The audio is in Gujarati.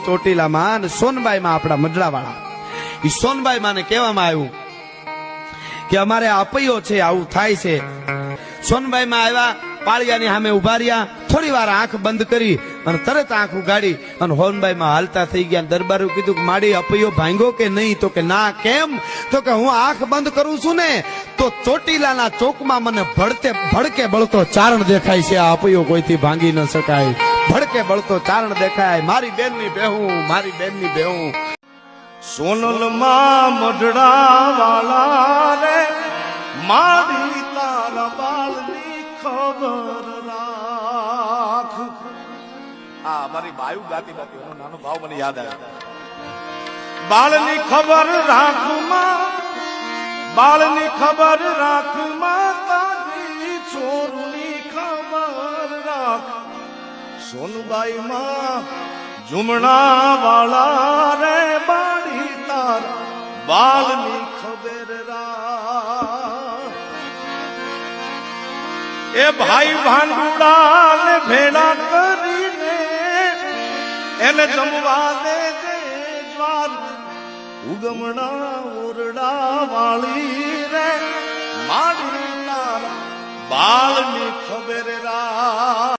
ચોટીલામાં અને સોનબાઈમાં આપણા મજડાવાળા ઈ સોનબાઈ માને કહેવામાં આવ્યું કે અમારે આપૈયો છે, આવું થાય છે. સોનબાઈમાં આવ્યા, પાળિયાની સામે ઉભા રહ્યા, થોડી વાર આંખ બંધ કરી અને તરત આંખ ઉગાડી અને હોનબાઈમાં હાલતા થઈ ગયા. દરબારે કીધું કે માડી આપૈયો ભાંગ્યો કે નહીં? તો કે ના. કેમ? તો કે હું આંખ બંધ કરું છું ને તો ચોટીલાના ચોકમાં મને ભડકે બળતો ચારણ દેખાય છે. આ આપૈયો કોઈથી ભાંગી ન શકાય. ભડકે બળતો ચારણ દેખાય. મારી બેનની બેહું, મારી બેનની બેહું. સોનલમાં મઢડા વાળા રે, મારી તારા બાળની ખબર રાખ. આ મારી બાયુ ગાતી ગાતી એનો નાનો ભાવ મને યાદ આવ્યો. બાળની ખબર રાખમાં, બાળની ખબર રાખમાં, તારી ચોરની ખબર રાખ. સોનબાઈ માં ઝુમણા વાળા રે, બાળી તાર બાળની ખબર રાખ. એ ભાઈ ભાંડુડા ને ભેળા કરીને એને જમવા દે જ્વાર. ઉગમણા ઓરડા વાળી રે, માડી તાર બાળની ખબર રાખ.